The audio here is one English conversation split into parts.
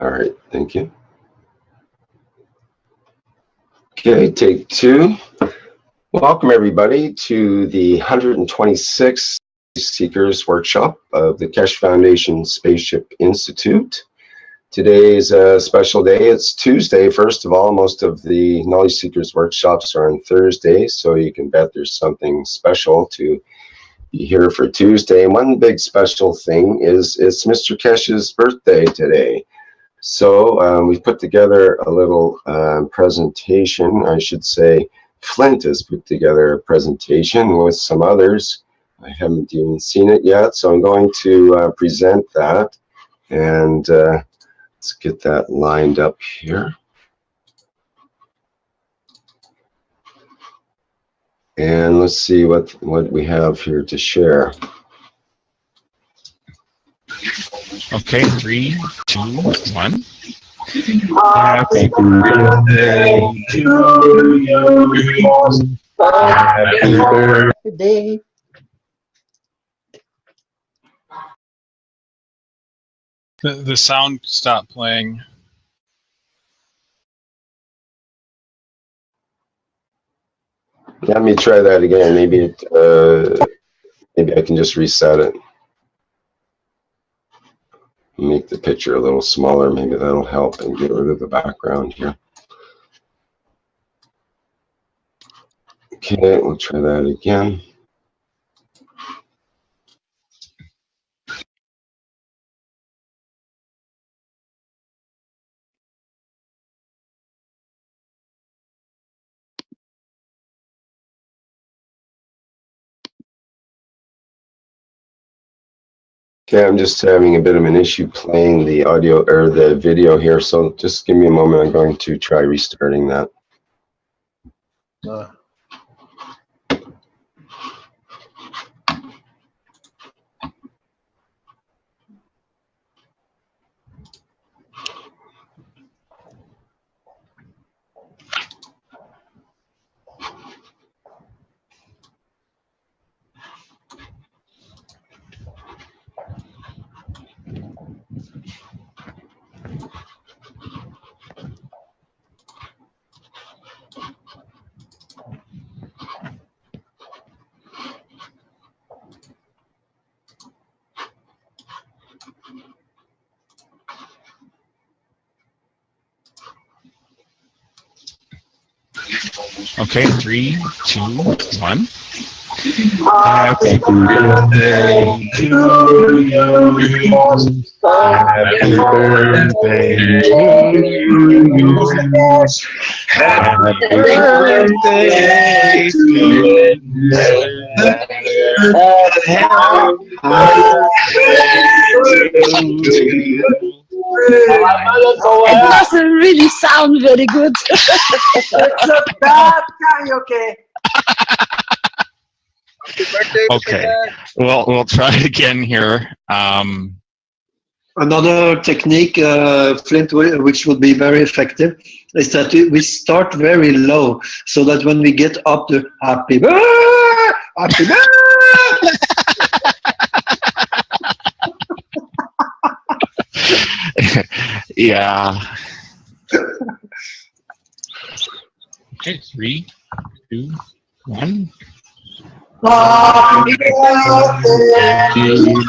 All right, thank you. Okay, take two. Welcome everybody to the 126th Seekers Workshop of the Keshe Foundation Spaceship Institute. Today is a special day. It's Tuesday, first of all. Most of the Knowledge Seekers workshops are on Thursday, so you can bet there's something special to be here for Tuesday. And one big special thing is it's Mr. Keshe's birthday today. So we've put together a little presentation. I should say Flint has put together a presentation with some others. I haven't even seen it yet, so I'm going to present that. And let's get that lined up here. And let's see what we have here to share. Okay, 3, 2, 1. Happy birthday to you. Happy birthday. The sound stopped playing. Let me try that again. Maybe maybe I can just reset it. Make the picture a little smaller. Maybe that'll help and get rid of the background here. Okay, we'll try that again. Okay, I'm just having a bit of an issue playing the audio or the video here, so just give me a moment. I'm going to try restarting that. Okay, 3, 2, 1. Happy birthday to you. Happy birthday to you. Happy birthday to you. It doesn't really sound very good. It's a bad karaoke. Okay, well, we'll try it again here. Another technique, Flint, which would be very effective, is that we start very low, so that when we get up to happy birthday, happy birthday. Yeah. Okay, 3, 2, 1. Happy birthday to you.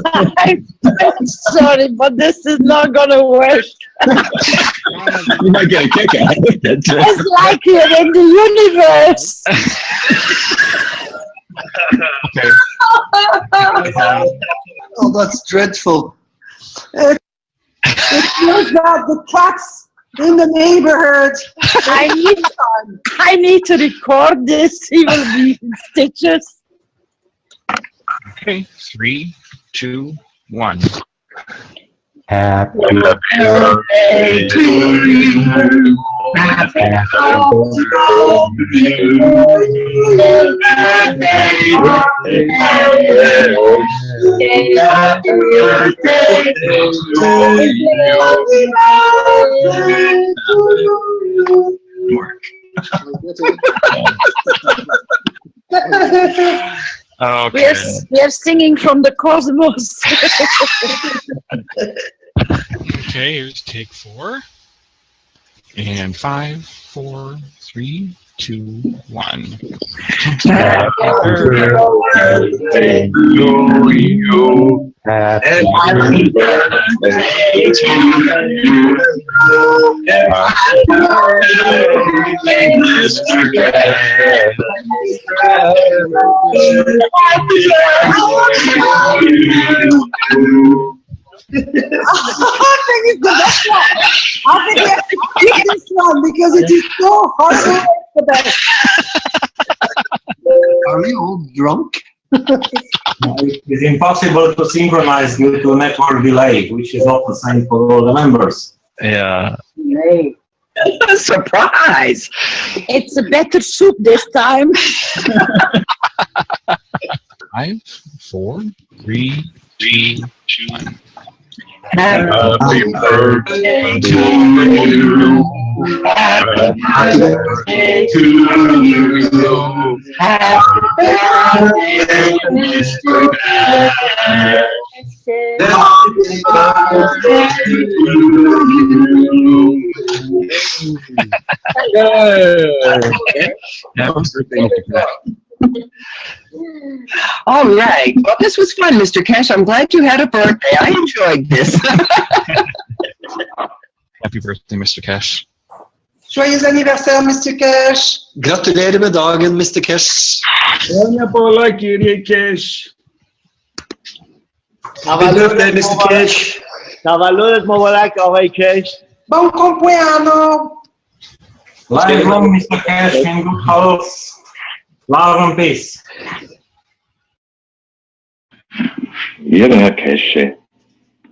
Happy I'm sorry, but this is not gonna work. You might get a kick out of it. It's like you're in the universe. Okay. Oh, that's dreadful. It feels that the cats in the neighborhood. I need to record this. He will be in stitches. Okay, 3, 2, 1. Happy birthday to you. Okay. We are singing from the cosmos. Okay, here's take 4. And 5, 4, 3, 2, 1. Happy birthday to you. Happy birthday to you. Happy birthday, Mr. Cash. I think it's the best one. I think we have to keep this one because it is so hard to wait for that. Are we all drunk? It's impossible to synchronize due to network delay, which is not the same for all the members. Yeah. Surprise! It's a better soup this time. 5, 4, 3, 2, 1. Happy birthday to you. Happy birthday to you. Happy birthday, Mr. Cash. Happy birthday to you. All right. Well, this was fun, Mr. Cash. I'm glad you had a birthday. I enjoyed this. Happy birthday, Mr. Cash. Joyeux anniversaire, Mr. Cash. Gratulerer med dagen, Mr. Cash. Happy birthday, Mr. Cash. تولدت مبارک آقای کش. Bon compleanno. Live long, Mr. Cash, in good health. Love and peace. Lieber Herr Kesche,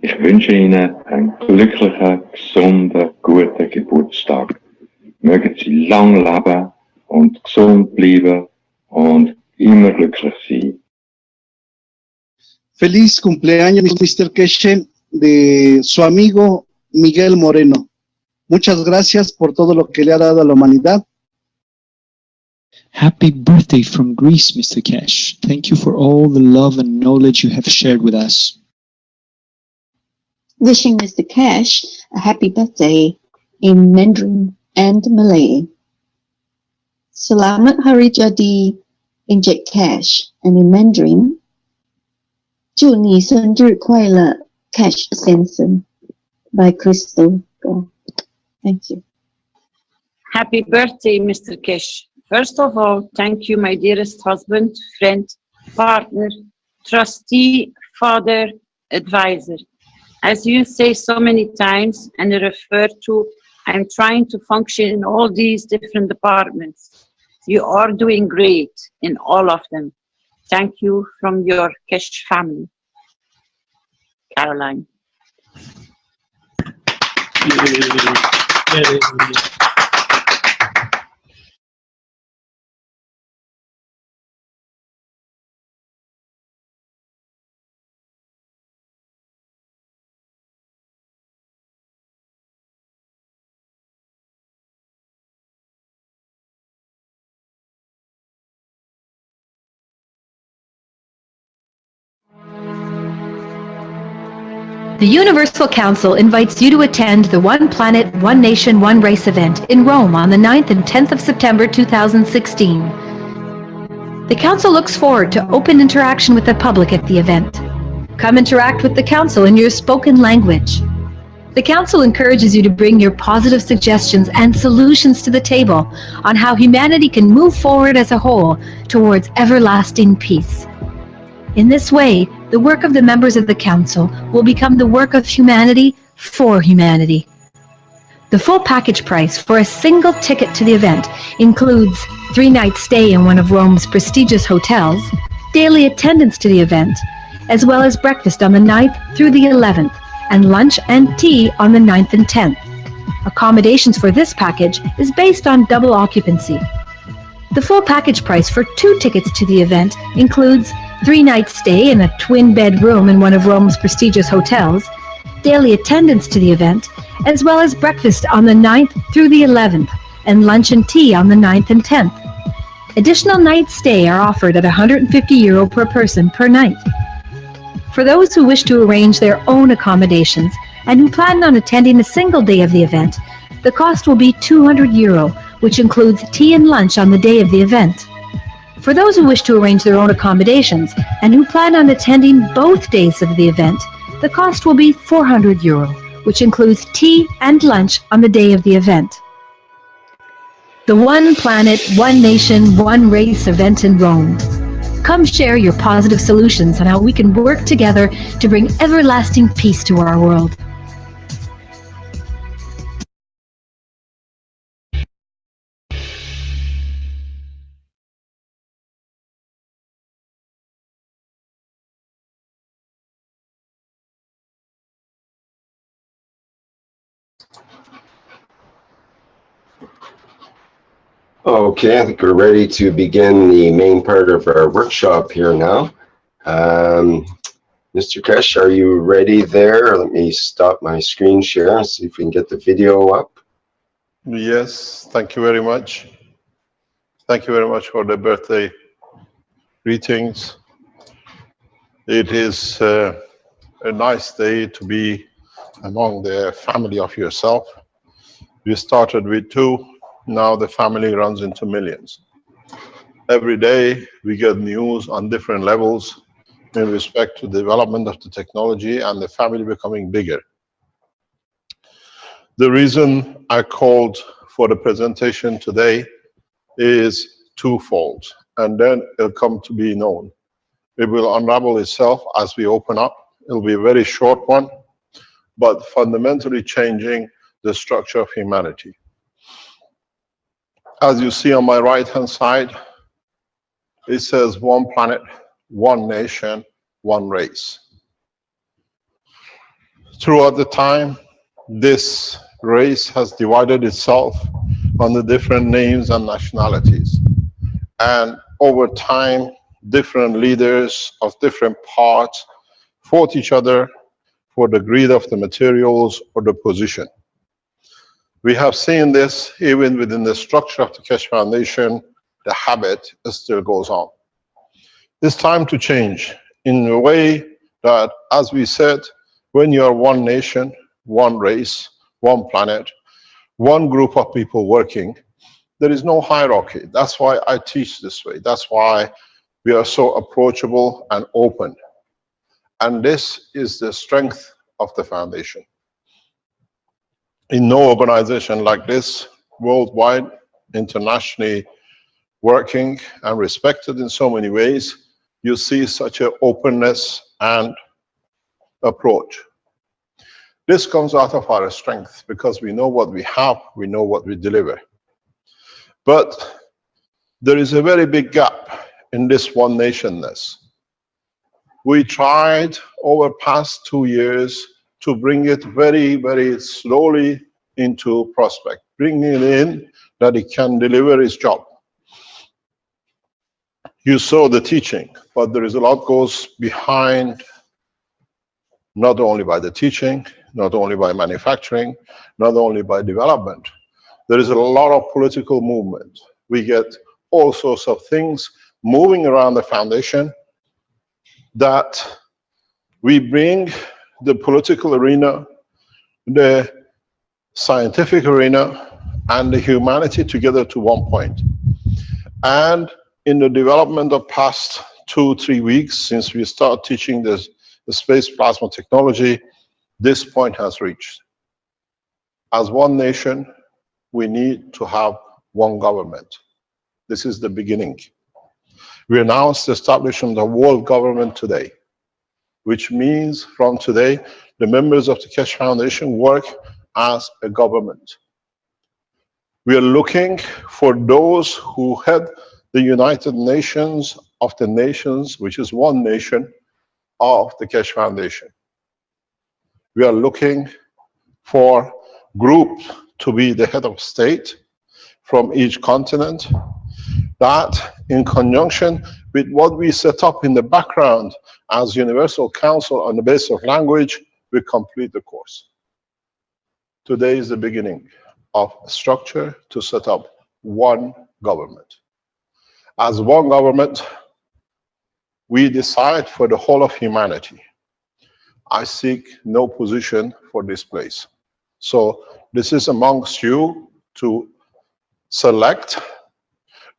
ich wünsche Ihnen einen glücklichen, gesunden, guten Geburtstag. Mögen Sie lang leben und gesund bleiben und immer glücklich sein. Feliz cumpleaños, Mr. Keshe, de su amigo Miguel Moreno. Muchas gracias por todo lo que le ha dado a la humanidad. Happy birthday from Greece, Mr. Cash. Thank you for all the love and knowledge you have shared with us. Wishing Mr. Cash a happy birthday in Mandarin and Malay. Selamat Hari Jadi in Jack Cash, and in Mandarin, 祝你生日快乐 Cash 先生 by Crystal. Thank you. Happy birthday, Mr. Cash. First of all, thank you, my dearest husband, friend, partner, trustee, father, advisor. As you say so many times and refer to, I'm trying to function in all these different departments. You are doing great in all of them. Thank you from your Cash family. Caroline. The Universal Council invites you to attend the One Planet, One Nation, One Race event in Rome on the 9th and 10th of September 2016. The Council looks forward to open interaction with the public at the event. Come interact with the Council in your spoken language. The Council encourages you to bring your positive suggestions and solutions to the table on how humanity can move forward as a whole towards everlasting peace. In this way, the work of the members of the Council will become the work of humanity for humanity. The full package price for a single ticket to the event includes 3-night stay in one of Rome's prestigious hotels, daily attendance to the event, as well as breakfast on the 9th through the 11th, and lunch and tea on the 9th and 10th. Accommodations for this package is based on double occupancy. The full package price for 2 tickets to the event includes 3-night stay in a twin-bed room in one of Rome's prestigious hotels, daily attendance to the event, as well as breakfast on the 9th through the 11th, and lunch and tea on the 9th and 10th. Additional night stay are offered at €150 per person per night. For those who wish to arrange their own accommodations and who plan on attending a single day of the event, the cost will be €200, which includes tea and lunch on the day of the event. For those who wish to arrange their own accommodations and who plan on attending both days of the event, the cost will be €400, which includes tea and lunch on the day of the event. The One Planet, One Nation, One Race event in Rome. Come share your positive solutions on how we can work together to bring everlasting peace to our world. Okay, I think we're ready to begin the main part of our workshop here now. Mr. Kesh, are you ready there? Let me stop my screen share and see if we can get the video up. Yes, thank you very much. Thank you very much for the birthday greetings. It is a nice day to be among the family of yourself. We started with 2. Now the family runs into millions. Every day we get news on different levels in respect to the development of the technology and the family becoming bigger. The reason I called for the presentation today is twofold, and then it'll come to be known. It will unravel itself as we open up. It'll be a very short one, but fundamentally changing the structure of humanity. As you see on my right-hand side, it says one planet, one nation, one race. Throughout the time, this race has divided itself on the different names and nationalities. And over time, different leaders of different parts fought each other for the greed of the materials or the position. We have seen this even within the structure of the Keshe Foundation. The habit still goes on. It's time to change in a way that, as we said, when you are one nation, one race, one planet, one group of people working, there is no hierarchy. That's why I teach this way. That's why we are so approachable and open. And this is the strength of the foundation. In no organization like this, worldwide, internationally working and respected in so many ways, you see such an openness and approach. This comes out of our strength because we know what we have, we know what we deliver. But there is a very big gap in this one nationness. We tried over past 2 years to bring it very, very slowly into prospect, bringing it in that it can deliver its job. You saw the teaching, but there is a lot goes behind, not only by the teaching, not only by manufacturing, not only by development. There is a lot of political movement. We get all sorts of things moving around the foundation that we bring the political arena, the scientific arena, and the humanity together to one point. And in the development of past 2-3 weeks, since we start teaching the space plasma technology, this point has reached. As one nation, we need to have one government. This is the beginning. We announced the establishment of world government today, which means from today, the members of the Keshe Foundation work as a government. We are looking for those who head the United Nations of the nations, which is one nation of the Keshe Foundation. We are looking for groups to be the head of state from each continent, that in conjunction with what we set up in the background as Universal Council on the basis of language, we complete the course. Today is the beginning of structure to set up one government. As one government, we decide for the whole of humanity. I seek no position for this place. So this is amongst you to select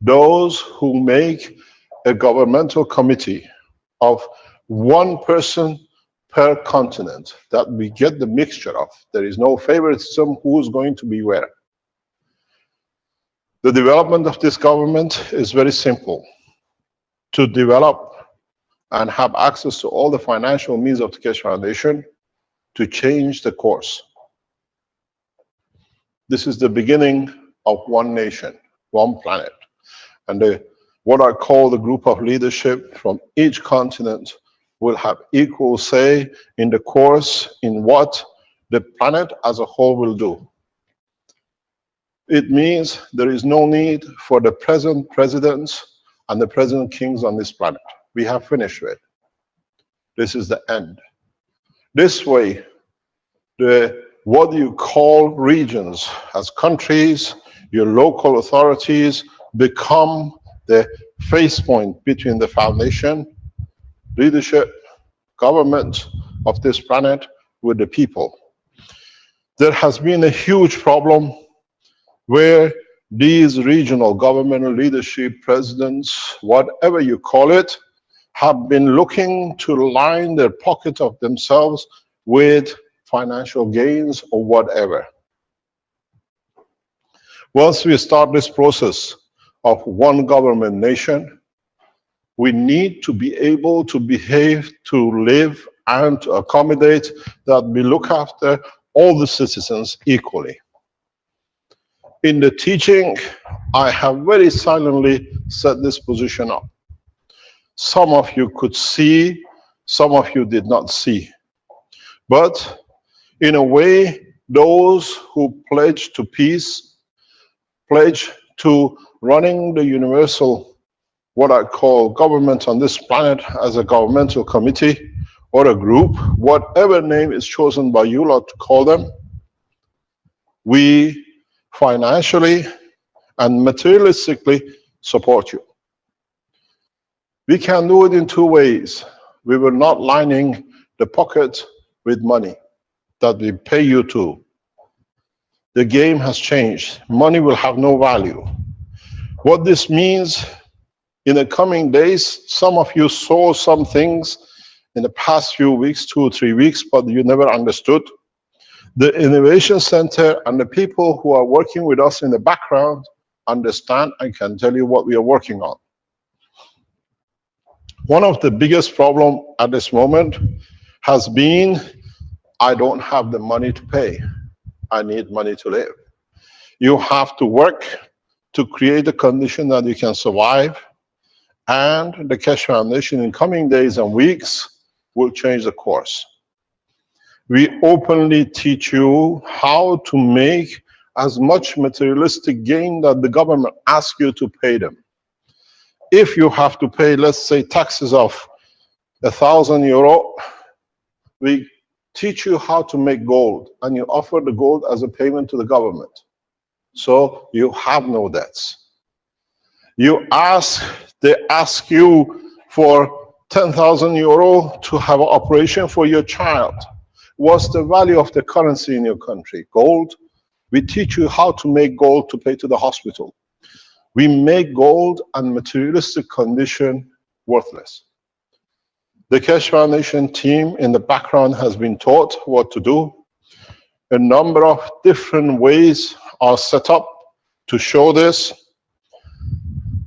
those who make a governmental committee of one person per continent that we get the mixture of. There is no favoritism who's going to be where. The development of this government is very simple. To develop and have access to all the financial means of the Keshe Foundation to change the course. This is the beginning of one nation, one planet. And what I call the group of leadership from each continent will have equal say in the course in what the planet as a whole will do. It means there is no need for the present presidents and the present kings on this planet. We have finished with. This is the end. This way, what you call regions as countries, your local authorities become the face point between the foundation, leadership, government of this planet with the people. There has been a huge problem where these regional governmental leadership, presidents, whatever you call it, have been looking to line their pocket of themselves with financial gains or whatever. Once we start this process of one government nation, we need to be able to behave, to live, and to accommodate that we look after all the citizens equally. In the teaching, I have very silently set this position up. Some of you could see, some of you did not see. But in a way, those who pledge to peace, pledge to running the universal, what I call government on this planet as a governmental committee or a group, whatever name is chosen by you lot to call them, we financially and materialistically support you. We can do it in two ways. We were not lining the pocket with money that we pay you to. The game has changed. Money will have no value. What this means in the coming days, some of you saw some things in the past few weeks, 2 or 3 weeks, but you never understood. The Innovation Center and the people who are working with us in the background understand and can tell you what we are working on. One of the biggest problems at this moment has been, I don't have the money to pay. I need money to live. You have to work to create a condition that you can survive, and the Keshe Foundation in coming days and weeks will change the course. We openly teach you how to make as much materialistic gain that the government asks you to pay them. If you have to pay, let's say, taxes of €1,000, we teach you how to make gold, and you offer the gold as a payment to the government. So you have no debts. They ask you for €10,000 to have an operation for your child. What's the value of the currency in your country? Gold. We teach you how to make gold to pay to the hospital. We make gold and materialistic condition worthless. The Keshe Foundation team in the background has been taught what to do. A number of different ways are set up to show this.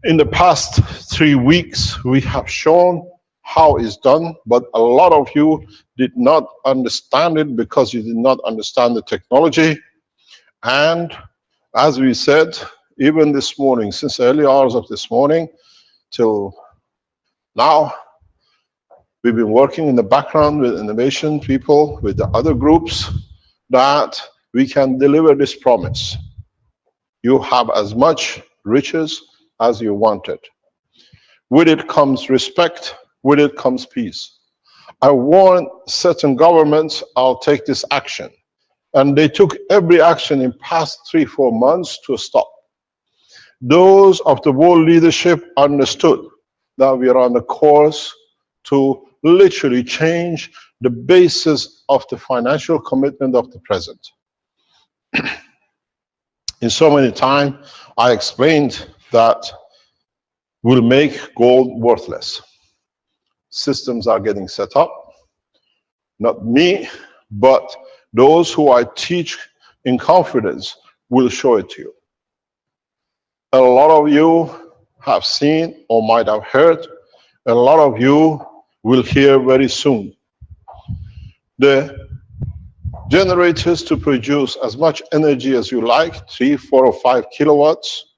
In the past 3 weeks, we have shown how it's done, but a lot of you did not understand it because you did not understand the technology. And as we said, even this morning, since the early hours of this morning till now, we've been working in the background with innovation people, with the other groups, that we can deliver this promise. You have as much riches as you wanted. With it comes respect, with it comes peace. I warned certain governments, I'll take this action. And they took every action in past 3-4 months to stop. Those of the world leadership understood that we are on the course to literally change the basis of the financial commitment of the present. In so many times, I explained that we'll make gold worthless. Systems are getting set up. Not me, but those who I teach in confidence will show it to you. A lot of you have seen or might have heard. A lot of you will hear very soon. The generators to produce as much energy as you like, 3, 4, or 5 kilowatts,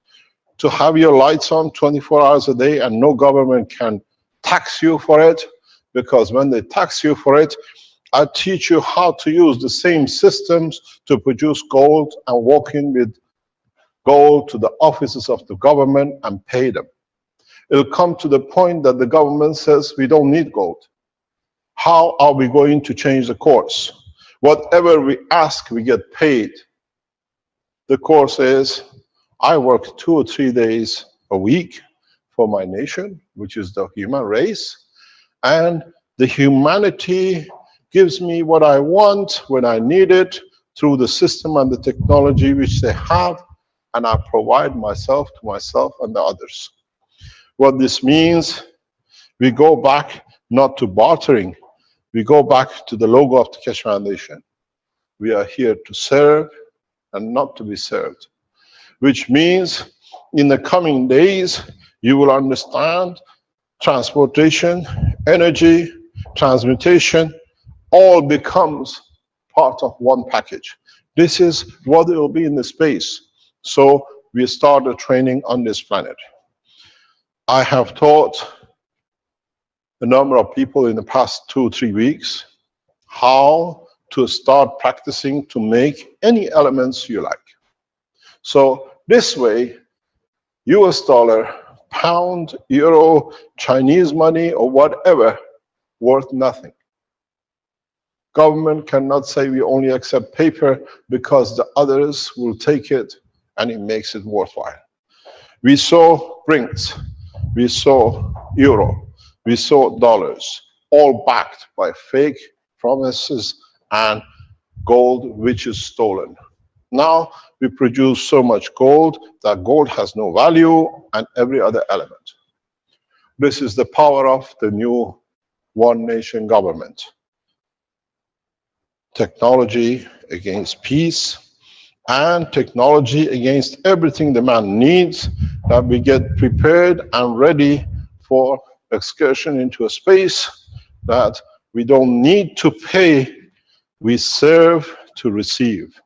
to have your lights on 24 hours a day and no government can tax you for it, because when they tax you for it, I teach you how to use the same systems to produce gold and walk in with gold to the offices of the government and pay them. It'll come to the point that the government says we don't need gold. How are we going to change the course? Whatever we ask, we get paid. The course is, I work 2 or 3 days a week for my nation, which is the human race, and the humanity gives me what I want when I need it through the system and the technology which they have, and I provide myself to myself and the others. What this means, we go back not to bartering, we go back to the logo of the Keshe Foundation. We are here to serve and not to be served, which means in the coming days, you will understand transportation, energy, transmutation, all becomes part of one package. This is what it will be in the space. So we started training on this planet. I have taught a number of people in the past 2 or 3 weeks how to start practicing to make any elements you like. So this way, US dollar, pound, euro, Chinese money, or whatever, worth nothing. Government cannot say we only accept paper because the others will take it and it makes it worthwhile. We saw rings, we saw euro, we saw dollars, all backed by fake promises and gold which is stolen. Now we produce so much gold that gold has no value and every other element. This is the power of the new one nation government. Technology against peace and technology against everything the man needs, that we get prepared and ready for excursion into a space that we don't need to pay, we serve to receive.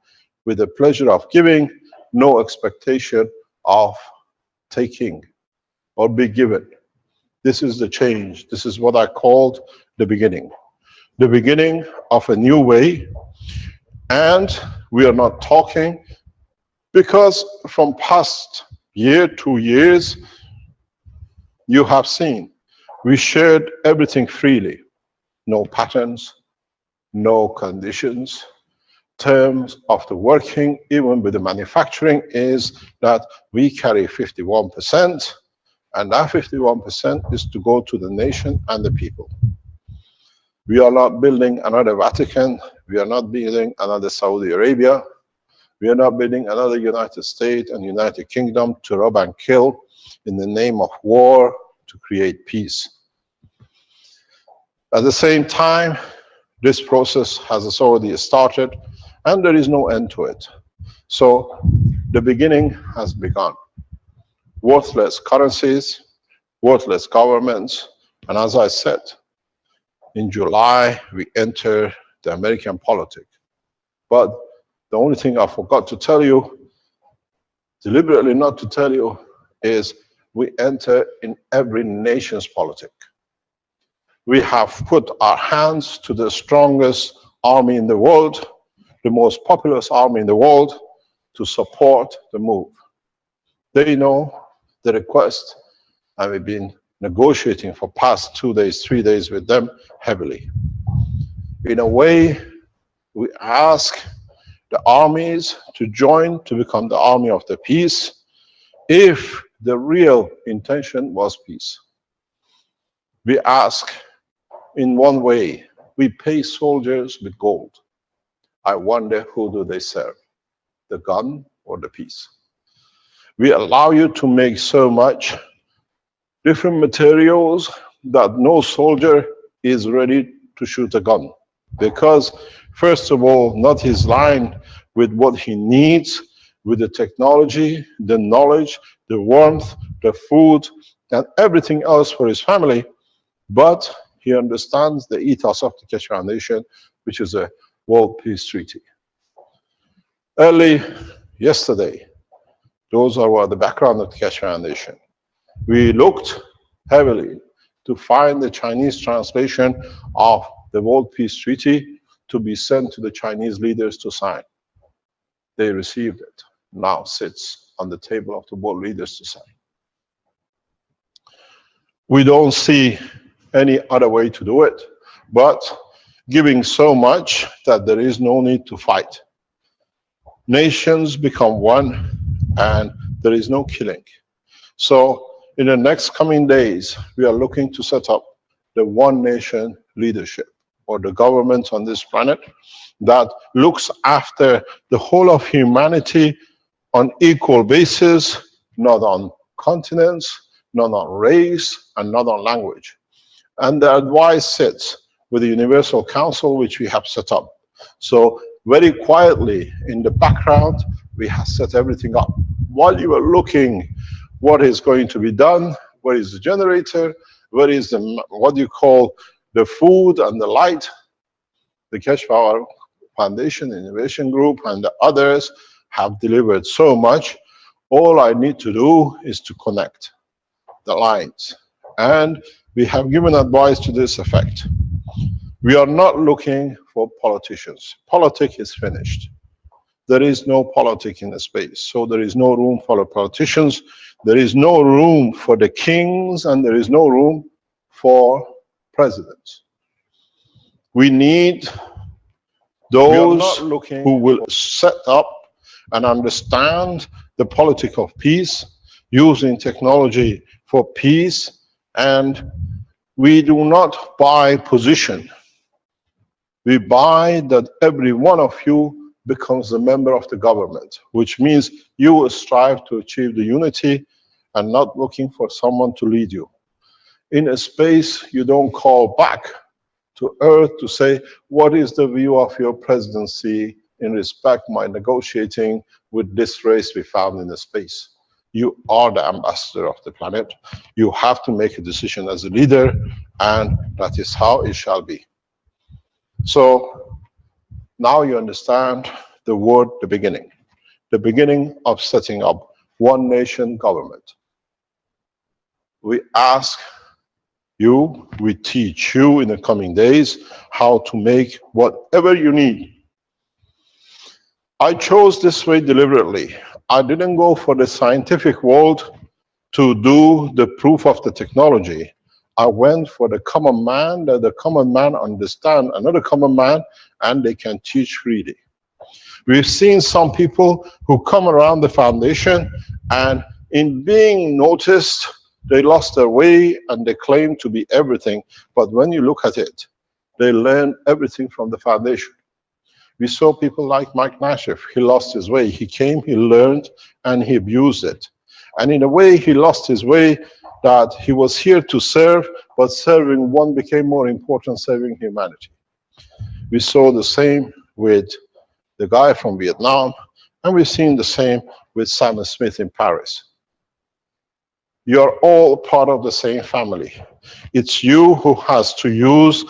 With the pleasure of giving, no expectation of taking or be given. This is the change. This is what I called the beginning. The beginning of a new way. And we are not talking because from past year, 2 years, you have seen we shared everything freely. No patterns, no conditions. Terms of the working, even with the manufacturing, is that we carry 51%, and that 51% is to go to the nation and the people. We are not building another Vatican, we are not building another Saudi Arabia, we are not building another United States and United Kingdom to rob and kill in the name of war to create peace. At the same time, this process has already started, and there is no end to it. So the beginning has begun. Worthless currencies, worthless governments, and as I said, in July we enter the American politics. But the only thing I forgot to tell you, deliberately not to tell you, is we enter in every nation's politics. We have put our hands to the strongest army in the world, the most populous army in the world, to support the move. They know the request, and we've been negotiating for past 2 days, 3 days with them heavily. In a way, we ask the armies to join to become the army of the peace if the real intention was peace. We ask in one way, we pay soldiers with gold. I wonder who do they serve, the gun or the peace? We allow you to make so much different materials that no soldier is ready to shoot a gun. Because, first of all, not his line with what he needs, with the technology, the knowledge, the warmth, the food, and everything else for his family, but he understands the ethos of the Keshe Foundation, which is a World Peace Treaty. Early yesterday, those are the background of the Keshe Foundation. We looked heavily to find the Chinese translation of the World Peace Treaty to be sent to the Chinese leaders to sign. They received it. Now sits on the table of the world leaders to sign. We don't see any other way to do it, but giving so much that there is no need to fight. Nations become one, and there is no killing. So in the next coming days, we are looking to set up the one nation leadership, or the government on this planet that looks after the whole of humanity on equal basis, not on continents, not on race, and not on language. And the advice sits with the Universal Council, which we have set up. So very quietly in the background, we have set everything up. While you are looking what is going to be done, where is the generator, where is the, what you call the food and the light, the Keshe Foundation, Innovation Group, and the others have delivered so much. All I need to do is to connect the lines. And we have given advice to this effect. We are not looking for politicians. Politics is finished. There is no politics in the space. So there is no room for the politicians. There is no room for the kings, and there is no room for presidents. We need those who will set up and understand the politics of peace, using technology for peace, and we do not buy position. We buy that every one of you becomes a member of the government, which means you will strive to achieve the unity and not looking for someone to lead you. In a space you don't call back to earth to say, what is the view of your presidency in respect my negotiating with this race we found in the space? You are the ambassador of the planet. You have to make a decision as a leader, and that is how it shall be. So now you understand the word, the beginning of setting up one nation government. We ask you, we teach you in the coming days how to make whatever you need. I chose this way deliberately. I didn't go for the scientific world to do the proof of the technology. I went for the common man, that the common man understand another common man, and they can teach freely. We've seen some people who come around the foundation, and in being noticed, they lost their way and they claim to be everything. But when you look at it, they learn everything from the foundation. We saw people like Mike Nashif. He lost his way. He came, he learned, and he abused it. And in a way, he lost his way, that he was here to serve, but serving one became more important, serving humanity. We saw the same with the guy from Vietnam, and we've seen the same with Simon Smith in Paris. You're all part of the same family. It's you who has to use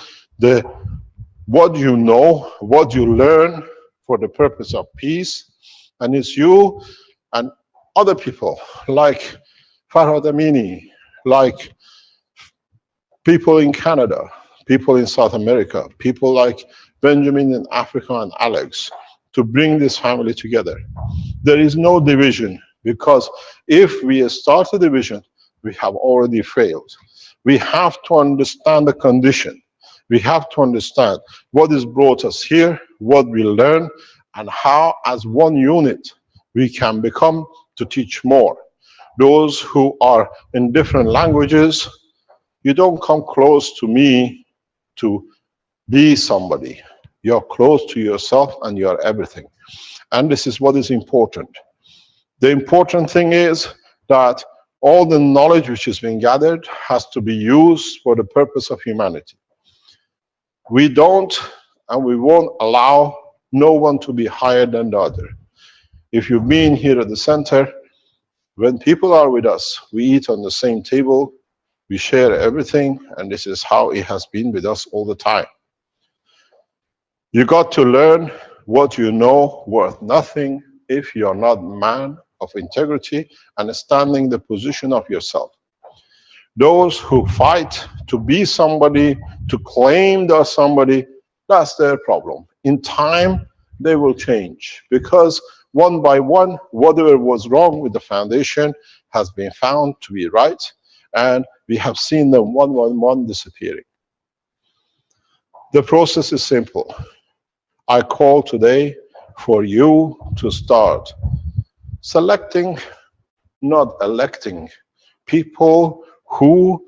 what you know, what you learn for the purpose of peace, and it's you and other people like Farhad Amini, like people in Canada, people in South America, people like Benjamin in Africa and Alex, to bring this family together. There is no division, because if we start a division, we have already failed. We have to understand the condition. We have to understand what has brought us here, what we learn, and how, as one unit, we can become to teach more. Those who are in different languages, you don't come close to me to be somebody. You're close to yourself and you're everything. And this is what is important. The important thing is that all the knowledge which has been gathered has to be used for the purpose of humanity. We don't and we won't allow no one to be higher than the other. If you've been here at the center, when people are with us, we eat on the same table, we share everything, and this is how it has been with us all the time. You got to learn what you know worth nothing if you're not a man of integrity, understanding the position of yourself. Those who fight to be somebody, to claim they're somebody, that's their problem. In time, they will change, because one by one, whatever was wrong with the foundation has been found to be right, and we have seen them one by one disappearing. The process is simple. I call today for you to start selecting, not electing, people who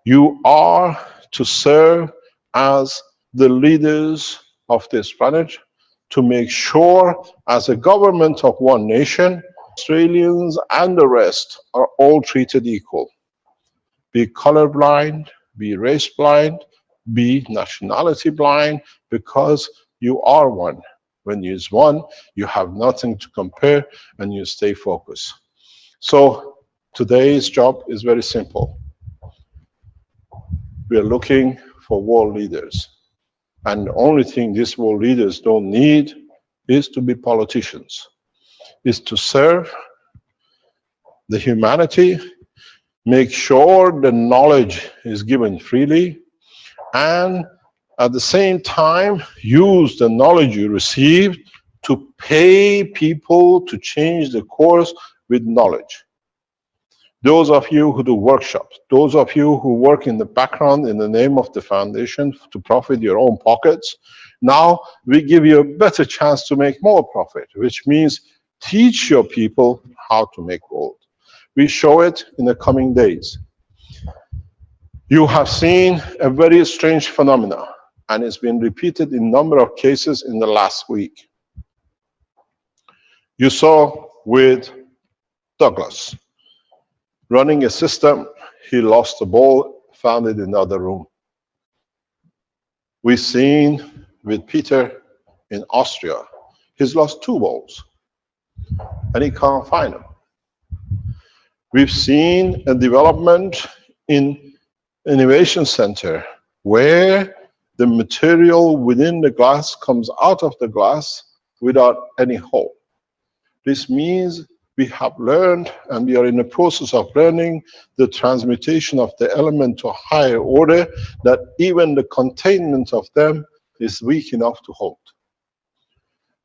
you are to serve as the leaders of this planet, to make sure, as a government of one nation, Australians and the rest are all treated equal. Be colorblind, be race blind, be nationality blind, because you are one. When you is one, you have nothing to compare and you stay focused. So today's job is very simple. We are looking for world leaders. And the only thing these world leaders don't need is to be politicians, is to serve the humanity, make sure the knowledge is given freely, and at the same time, use the knowledge you received to pay people to change the course with knowledge. Those of you who do workshops, those of you who work in the background in the name of the foundation to profit your own pockets, now we give you a better chance to make more profit, which means teach your people how to make gold. We show it in the coming days. You have seen a very strange phenomenon, and it's been repeated in a number of cases in the last week. You saw with Douglas. Running a system, he lost the ball, found it in another room. We've seen with Peter in Austria, he's lost 2 balls, and he can't find them. We've seen a development in Innovation Center where the material within the glass comes out of the glass without any hole. This means we have learned, and we are in the process of learning, the transmutation of the element to a higher order, that even the containment of them is weak enough to hold.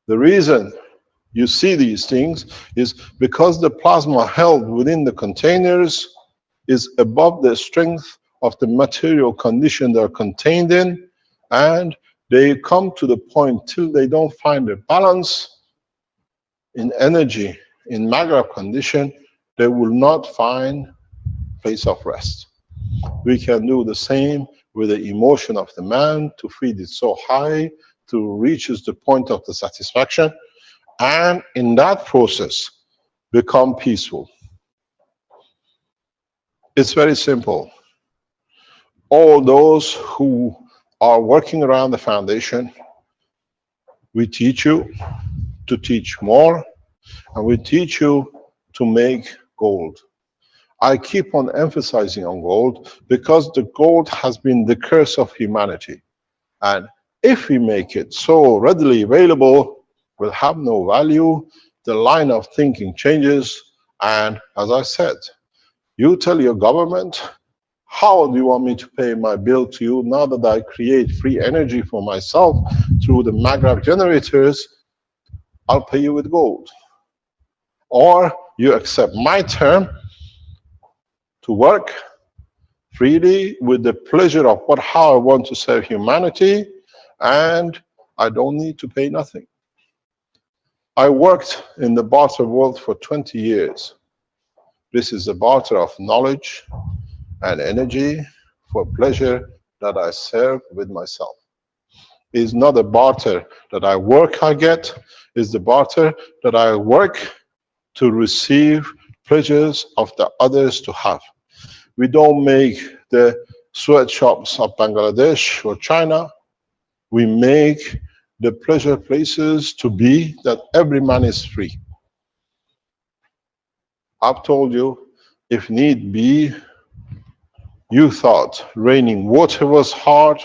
The reason you see these things is because the plasma held within the containers is above the strength of the material condition they are contained in, and they come to the point till they don't find a balance in energy. In Maghreb condition, they will not find place of rest. We can do the same with the emotion of the man, to feed it so high to reaches the point of the satisfaction, and in that process become peaceful. It's very simple. All those who are working around the foundation, we teach you to teach more, and we teach you to make gold. I keep on emphasizing on gold because the gold has been the curse of humanity. And if we make it so readily available, will have no value, the line of thinking changes, and as I said, you tell your government, how do you want me to pay my bill to you now that I create free energy for myself through the Maghreb generators? I'll pay you with gold. Or you accept my term to work freely with the pleasure of how I want to serve humanity, and I don't need to pay nothing. I worked in the barter world for 20 years. This is a barter of knowledge and energy for pleasure that I serve with myself. It's not a barter that I work, I get. It's the barter that I work to receive pleasures of the others to have. We don't make the sweatshops of Bangladesh or China. We make the pleasure places to be that every man is free. I've told you, if need be, you thought raining water was hard.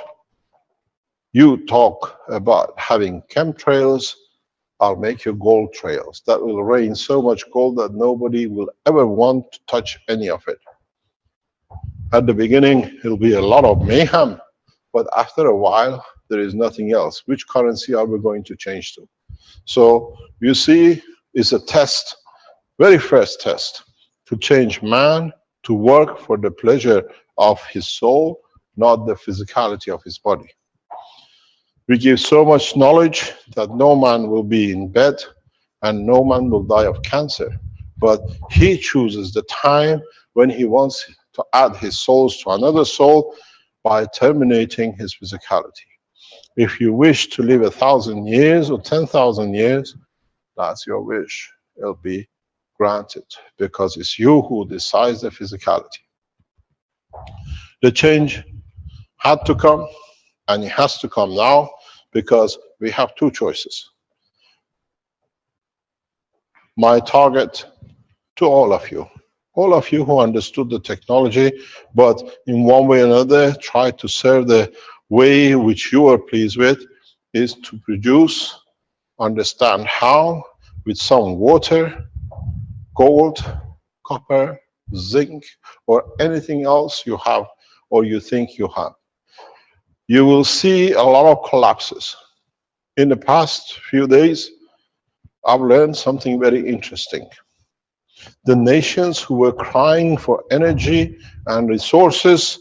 You talk about having chemtrails. I'll make you gold trails. That will rain so much gold that nobody will ever want to touch any of it. At the beginning, it'll be a lot of mayhem, but after a while, there is nothing else. Which currency are we going to change to? So you see, it's a test, very first test, to change man to work for the pleasure of his soul, not the physicality of his body. We give so much knowledge that no man will be in bed and no man will die of cancer. But he chooses the time when he wants to add his souls to another soul by terminating his physicality. If you wish to live 1,000 years or 10,000 years, that's your wish. It'll be granted because it's you who decides the physicality. The change had to come, and it has to come now because we have two choices. My target to all of you who understood the technology, but in one way or another tried to serve the way which you are pleased with, is to produce, understand how, with some water, gold, copper, zinc, or anything else you have or you think you have. You will see a lot of collapses. In the past few days, I've learned something very interesting. The nations who were crying for energy and resources,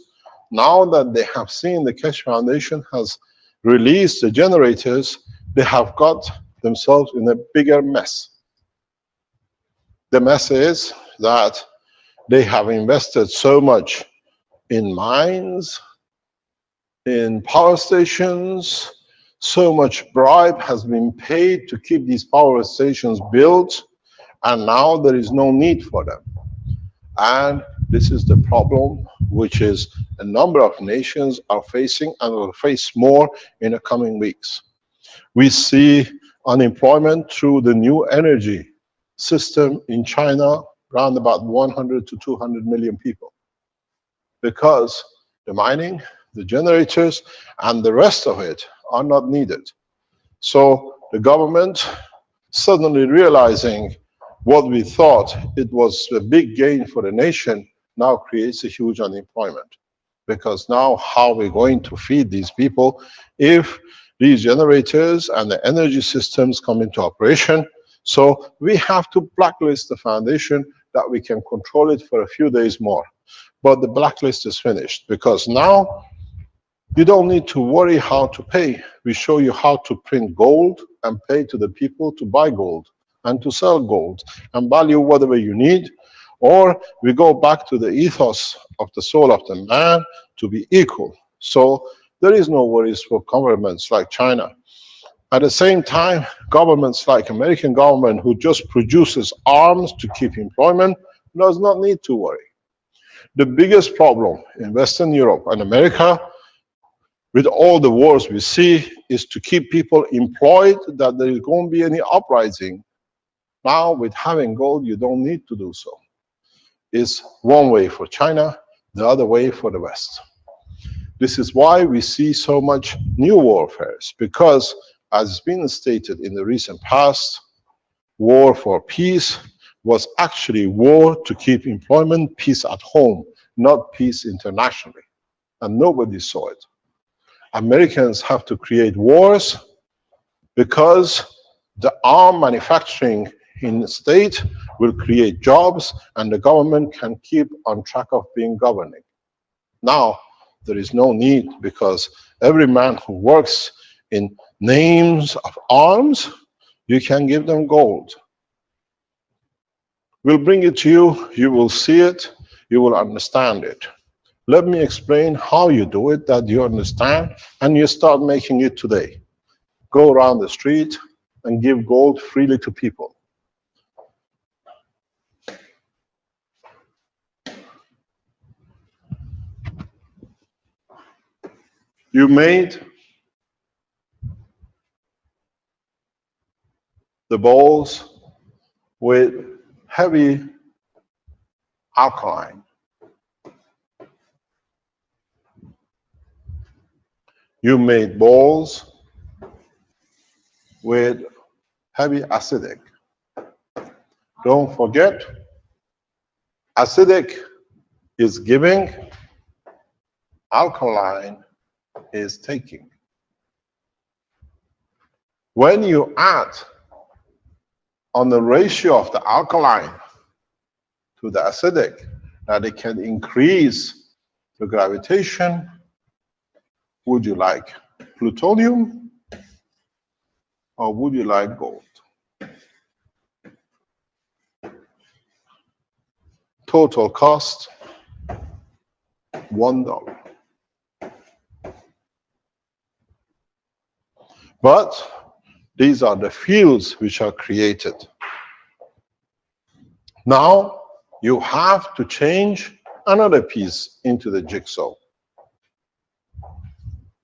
now that they have seen the Keshe Foundation has released the generators, they have got themselves in a bigger mess. The mess is that they have invested so much in mines, in power stations, so much bribe has been paid to keep these power stations built, and now there is no need for them. And this is the problem which is a number of nations are facing and will face more in the coming weeks. We see unemployment through the new energy system in China, around about 100 to 200 million people. Because the mining, the generators, and the rest of it are not needed. So the government, suddenly realizing what we thought it was a big gain for the nation, now creates a huge unemployment. Because now how are we going to feed these people if these generators and the energy systems come into operation? So we have to blacklist the foundation that we can control it for a few days more. But the blacklist is finished because now you don't need to worry how to pay. We show you how to print gold and pay to the people to buy gold and to sell gold and value whatever you need. Or we go back to the ethos of the soul of the man to be equal. So there is no worries for governments like China. At the same time, governments like American government, who just produces arms to keep employment, does not need to worry. The biggest problem in Western Europe and America, with all the wars we see, is to keep people employed, that there is going to be any uprising. Now, with having gold, you don't need to do so. It's one way for China, the other way for the West. This is why we see so much new warfares, because as has been stated in the recent past, war for peace was actually war to keep employment, peace at home, not peace internationally. And nobody saw it. Americans have to create wars because The arm manufacturing in the state will create jobs, and the government can keep on track of being governing. Now, there is no need, because every man who works in names of arms, you can give them gold. We'll bring it to you, you will see it, you will understand it. Let me explain how you do it, that you understand, and you start making it today. Go around the street and give gold freely to people. You made the bowls with heavy alkaline. You made bowls with heavy acidic. Don't forget, acidic is giving, alkaline is taking. When you add on the ratio of the alkaline to the acidic, that it can increase the gravitation, would you like plutonium or would you like gold? Total cost, $1. But these are the fields which are created. Now you have to change another piece into the jigsaw.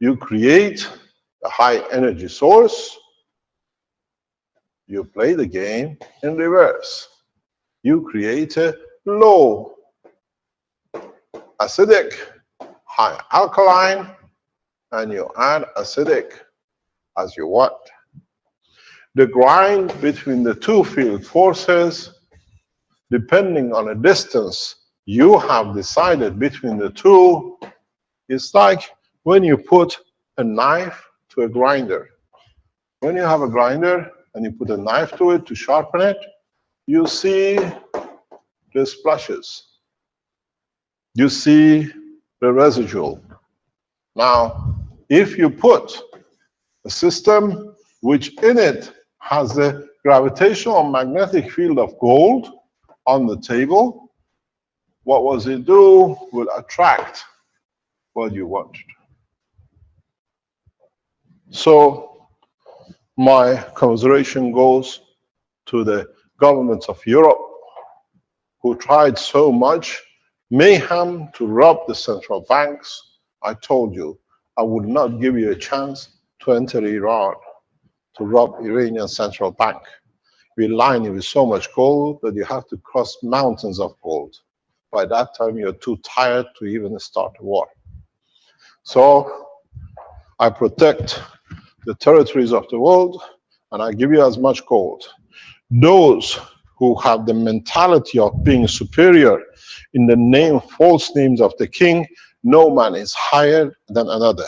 You create a high energy source. You play the game in reverse. You create a low acidic, high alkaline, and you add acidic as you want. The grind between the two field forces, depending on the distance you have decided between the two, is like when you put a knife to a grinder. When you have a grinder and you put a knife to it to sharpen it, you see the splashes. You see the residual. Now, if you put a system which in it has the gravitational magnetic field of gold on the table, what was it do? Will attract what you wanted. So my commiseration goes to the governments of Europe who tried so much mayhem to rob the central banks. I told you I would not give you a chance to enter Iran to rob Iranian central bank. We line you with so much gold that you have to cross mountains of gold. By that time, you're too tired to even start a war. So I protect the territories of the world, and I give you as much gold. Those who have the mentality of being superior in the name, false names of the king, no man is higher than another.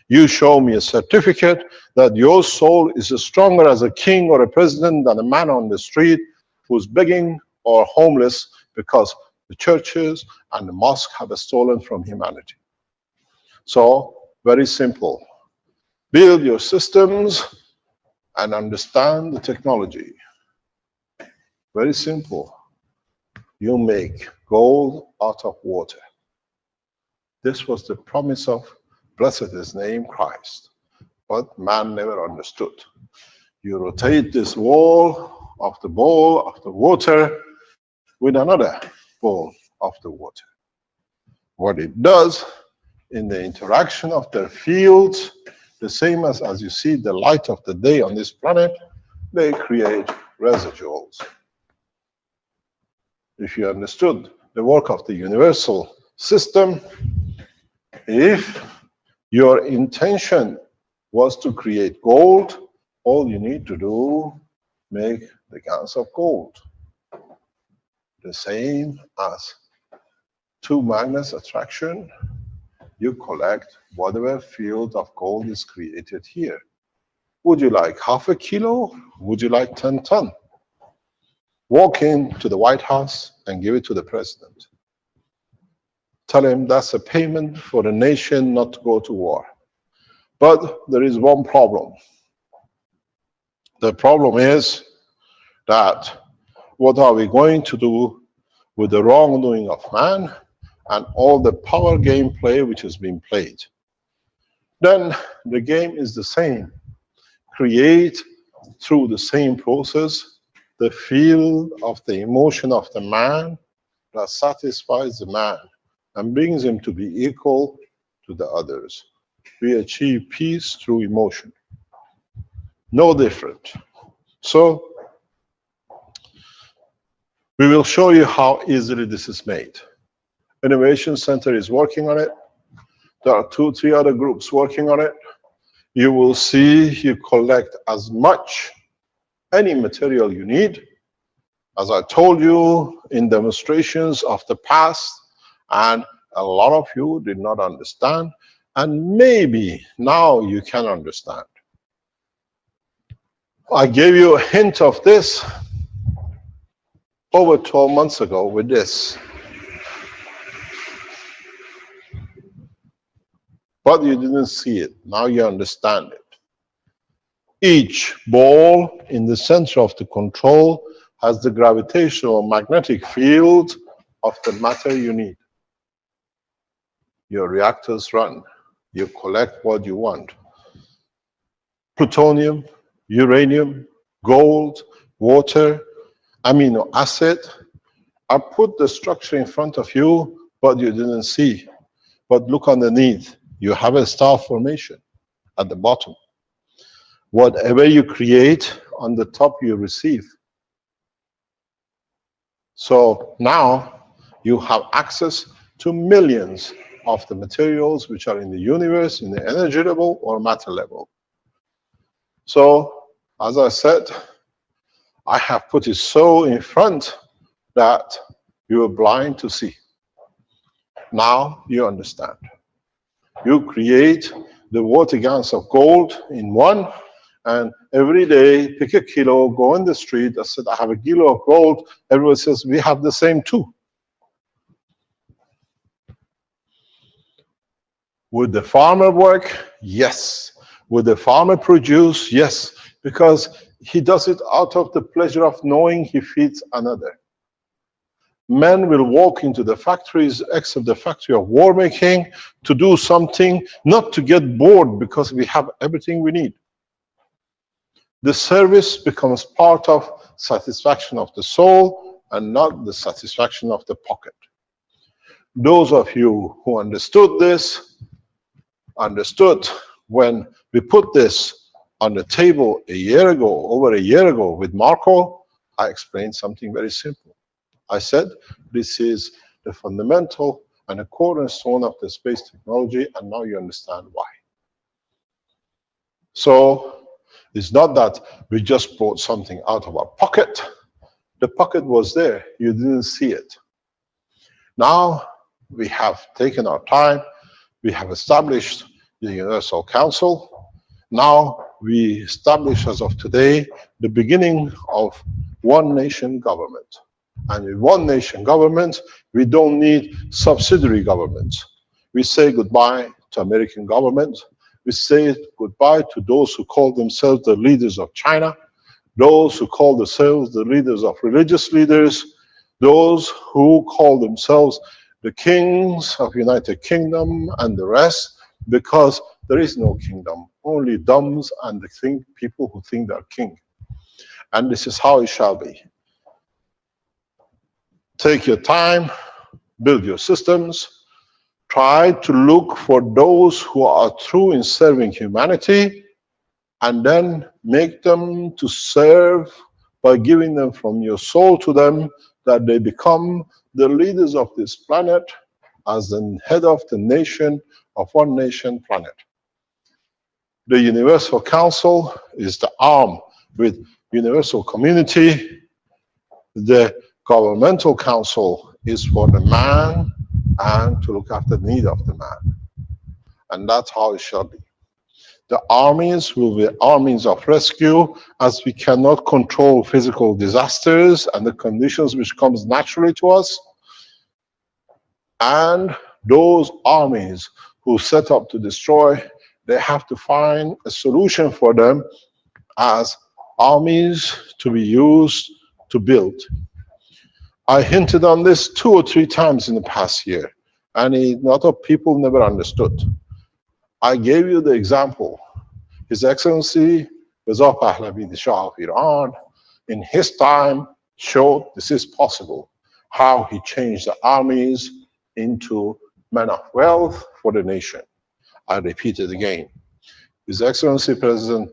You show me a certificate that your soul is stronger as a king or a president than a man on the street who's begging or homeless because the churches and the mosque have stolen from humanity. So, very simple. Build your systems and understand the technology. Very simple. You make gold out of water. This was the promise of, blessed his name, Christ. But man never understood. You rotate this wall of the bowl of the water with another bowl of the water. What it does in the interaction of their fields, the same as you see the light of the day on this planet, they create residuals. If you understood the work of the universal system, if your intention was to create gold, all you need to do, make the gans of gold. The same as two magnets attraction, you collect whatever field of gold is created here. Would you like half a kilo? Would you like 10 ton? Walk into the White House and give it to the president. Tell him that's a payment for the nation not to go to war. But there is one problem. The problem is that what are we going to do with the wrongdoing of man and all the power game play which has been played? Then the game is the same. Create through the same process the field of the emotion of the man that satisfies the man and brings him to be equal to the others. We achieve peace through emotion. No different. So we will show you how easily this is made. Innovation Center is working on it. There are 2-3 other groups working on it. You will see you collect as much, any material you need. As I told you in demonstrations of the past, and a lot of you did not understand, and maybe now you can understand. I gave you a hint of this over 12 months ago with this. But you didn't see it. Now you understand it. Each ball in the center of the control has the gravitational magnetic field of the matter you need. Your reactors run. You collect what you want. Plutonium, uranium, gold, water, amino acid. I put the structure in front of you, but you didn't see. But look underneath. You have a star formation at the bottom. Whatever you create, on the top you receive. So now you have access to millions of the materials which are in the universe, in the energy level or matter level. So, as I said, I have put it so in front that you are blind to see. Now you understand. You create the water gallons of gold in one, and every day pick a kilo, go in the street. I said, I have a kilo of gold. Everyone says, we have the same too. Would the farmer work? Yes. Would the farmer produce? Yes. Because he does it out of the pleasure of knowing he feeds another. Men will walk into the factories, except the factory of war making, to do something, not to get bored, because we have everything we need. The service becomes part of satisfaction of the soul and not the satisfaction of the pocket. Those of you who understood this, understood when we put this on the table a year ago, over a year ago with Marco, I explained something very simple. I said, this is the fundamental and a cornerstone of the space technology, and now you understand why. So it's not that we just brought something out of our pocket. The pocket was there, you didn't see it. Now we have taken our time, we have established the Universal Council. Now we establish, as of today, the beginning of one nation government. And in one nation government, we don't need subsidiary governments. We say goodbye to American government. We say goodbye to those who call themselves the leaders of China, those who call themselves the leaders of religious leaders, those who call themselves the kings of United Kingdom and the rest, because there is no kingdom, only dumbs and the people who think they're king. And this is how it shall be. Take your time, build your systems, try to look for those who are true in serving humanity, and then make them to serve by giving them from your soul to them, that they become the leaders of this planet as the head of the nation, of one nation planet. The Universal Council is the arm with Universal Community. The Governmental Council is for the man and to look after the need of the man. And that's how it shall be. The armies will be armies of rescue, as we cannot control physical disasters and the conditions which comes naturally to us. And those armies who set up to destroy, they have to find a solution for them as armies to be used to build. I hinted on this 2 or 3 times in the past year, and a lot of people never understood. I gave you the example. His Excellency Reza Pahlavi, the Shah of Iran, in his time showed this is possible, how he changed the armies into men of wealth for the nation. I repeat it again. His Excellency Reza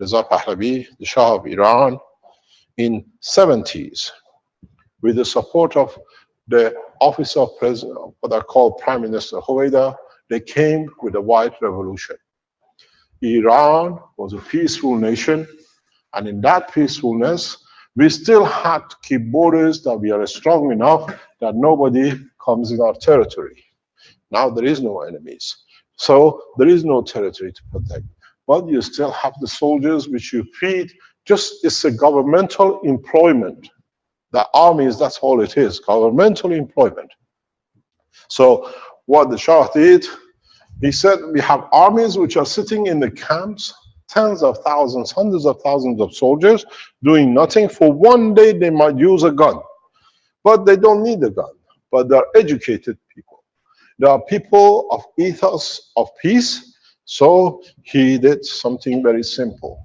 Pahlavi, the Shah of Iran, in 70s, with the support of the office of President, what are called Prime Minister Hoveyda, they came with a white revolution. Iran was a peaceful nation, and in that peacefulness, we still had to keep borders that we are strong enough that nobody comes in our territory. Now there is no enemies, so there is no territory to protect. But you still have the soldiers which you feed. Just it's a governmental employment. The armies, that's all it is, governmental employment. So what the Shah did, he said we have armies which are sitting in the camps, tens of thousands, hundreds of thousands of soldiers doing nothing. For one day they might use a gun, but they don't need a gun. But they're educated people. They are people of ethos of peace. So he did something very simple.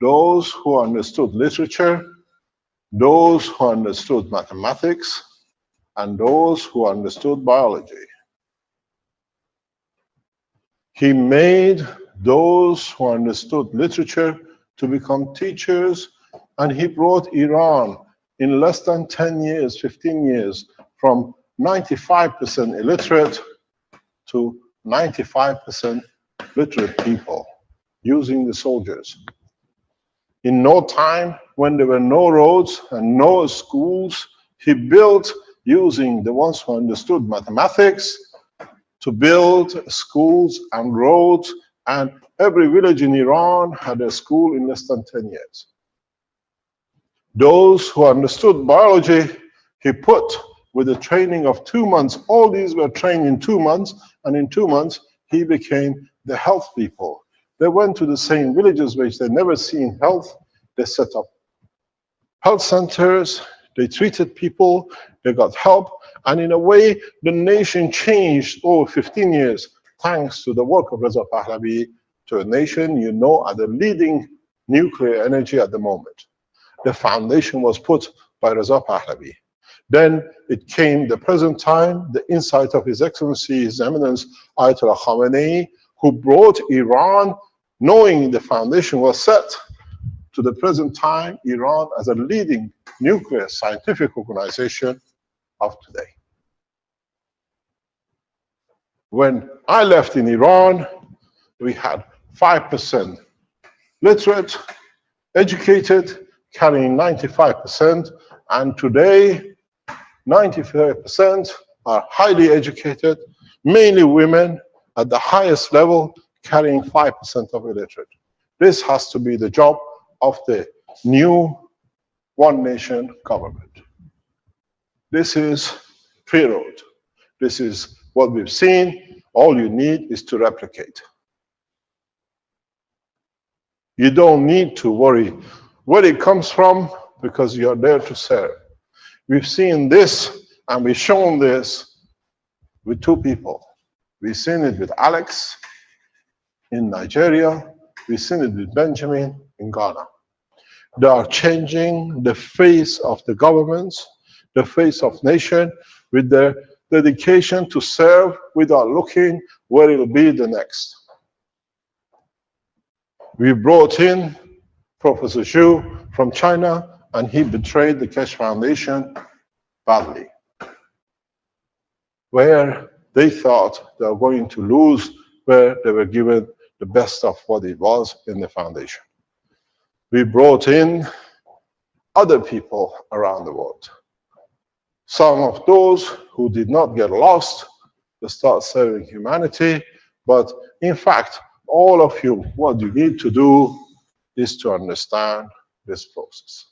Those who understood literature, those who understood mathematics, and those who understood biology. He made those who understood literature to become teachers, and he brought Iran in less than 10 years, 15 years, from 95% illiterate to 95% literate people using the soldiers. In no time, when there were no roads and no schools, he built using the ones who understood mathematics to build schools and roads, and every village in Iran had a school in less than 10 years. Those who understood biology, he put with a training of 2 months. All these were trained in 2 months, and in 2 months, he became the health people. They went to the same villages which they never seen health. They set up health centers, they treated people, they got help, and in a way, the nation changed over 15 years, thanks to the work of Reza Pahlavi, to a nation you know are the leading nuclear energy at the moment. The foundation was put by Reza Pahlavi. Then it came the present time, the insight of His Excellency, His Eminence Ayatollah Khamenei, who brought Iran, knowing the foundation was set, to the present time, Iran as a leading nuclear scientific organization of today. When I left in Iran, we had 5% literate, educated, carrying 95%, and today 95% are highly educated, mainly women at the highest level, carrying 5% of illiterate. This has to be the job of the new one nation government. This is pre-road. This is what we've seen. All you need is to replicate. You don't need to worry where it comes from, because you are there to serve. We've seen this, and we've shown this with 2 people. We've seen it with Alex in Nigeria. We've seen it with Benjamin in Ghana. They are changing the face of the governments, the face of nation, with their dedication to serve without looking where it will be the next. We brought in Professor Xu from China, and he betrayed the Keshe Foundation badly, where they thought they were going to lose, where they were given the best of what it was in the foundation. We brought in other people around the world. Some of those who did not get lost to start serving humanity, But in fact, all of you, what you need to do is to understand this process.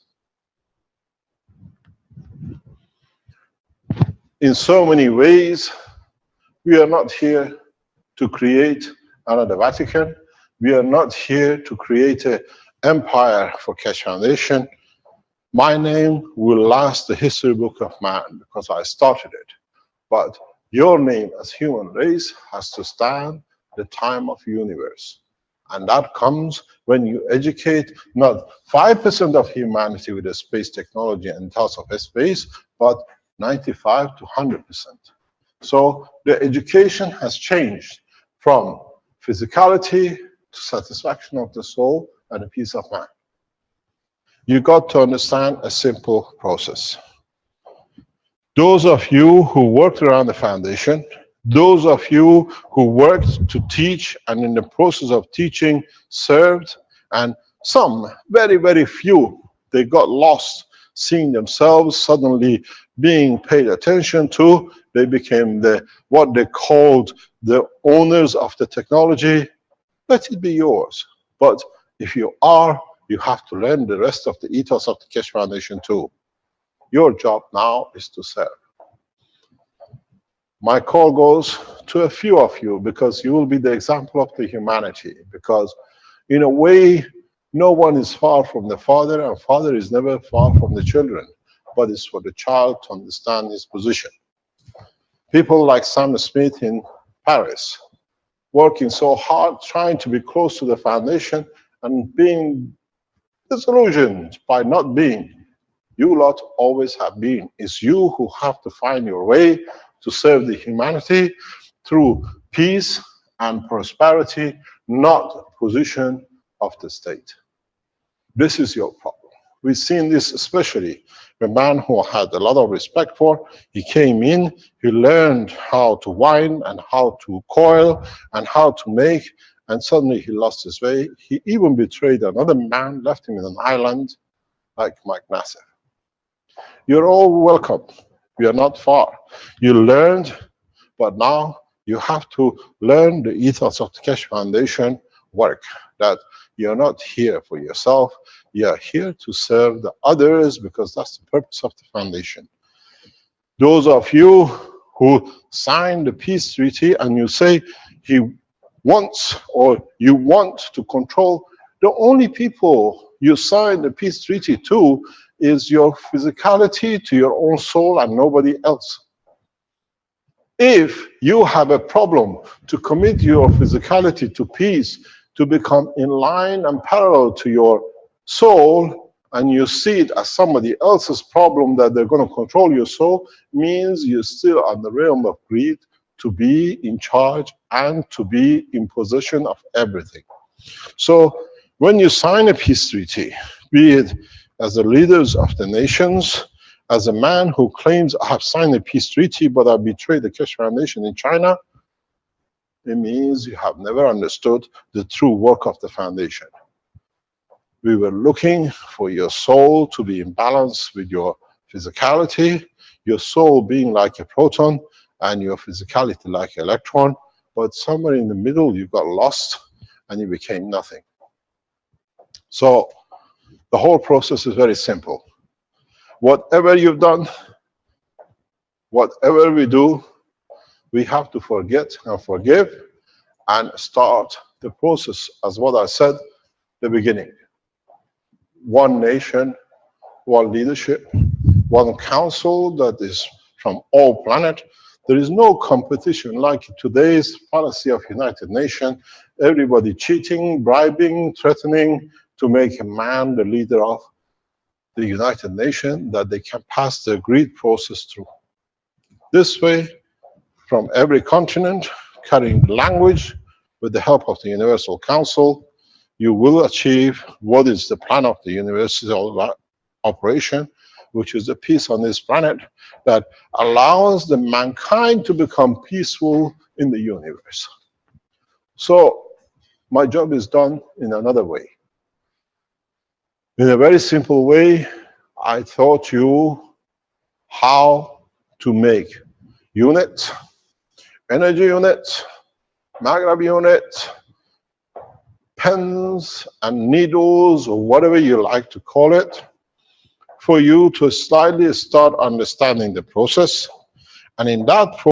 In so many ways, we are not here to create another Vatican. We are not here to create an empire for Keshe Foundation. My name will last the history book of man because I started it. But your name as human race has to stand the time of universe. And that comes when you educate not 5% of humanity with the space technology and thoughts of space, but 95 to 100%. So the education has changed from physicality to satisfaction of the soul and a peace of mind. You got to understand a simple process. Those of you who worked around the foundation, those of you who worked to teach and in the process of teaching served, and some, very, very few, they got lost seeing themselves suddenly being paid attention to. They became what they called the owners of the technology. Let it be yours. But if you are, you have to learn the rest of the ethos of the Keshe Foundation too. Your job now is to serve. My call goes to a few of you because you will be the example of the humanity. Because in a way, no one is far from the father, and father is never far from the children. But it's for the child to understand his position. People like Sam Smith in Paris, working so hard, trying to be close to the foundation and being disillusioned by not being. You lot always have been. It's you who have to find your way to serve the humanity through peace and prosperity, not position of the state. This is your problem. We've seen this especially the man who I had a lot of respect for. He came in, he learned how to wind and how to coil and how to make, and suddenly he lost his way. He even betrayed another man, left him in an island like Mike Nassif. You're all welcome. We are not far. You learned, but now you have to learn the ethos of the Keshe Foundation work, that you're not here for yourself. You're here to serve the others because that's the purpose of the foundation. Those of you who signed the peace treaty and you say he wants or you want to control, the only people you signed the peace treaty to is your physicality, to your own soul, and nobody else. If you have a problem to commit your physicality to peace, to become in line and parallel to your soul, and you see it as somebody else's problem that they're going to control your soul, means you're still on the realm of greed to be in charge and to be in possession of everything. So when you sign a peace treaty, be it as the leaders of the nations, as a man who claims I have signed a peace treaty but I betrayed the Keshe Foundation in China, it means you have never understood the true work of the foundation. We were looking for your soul to be in balance with your physicality, your soul being like a proton and your physicality like an electron, but somewhere in the middle you got lost and you became nothing. So the whole process is very simple. Whatever you've done, whatever we do, we have to forget and forgive and start the process as what I said at the beginning. One nation, one leadership, one council that is from all planet. There is no competition like today's policy of United Nations. Everybody cheating, bribing, threatening to make a man the leader of the United Nations that they can pass the agreed process through. This way, from every continent, carrying language with the help of the Universal Council, you will achieve what is the plan of the universal operation, which is the peace on this planet that allows the mankind to become peaceful in the universe. So my job is done in another way. In a very simple way, I taught you how to make units, energy units, magnet unit, pens and needles, or whatever you like to call it, for you to slightly start understanding the process. And in that process,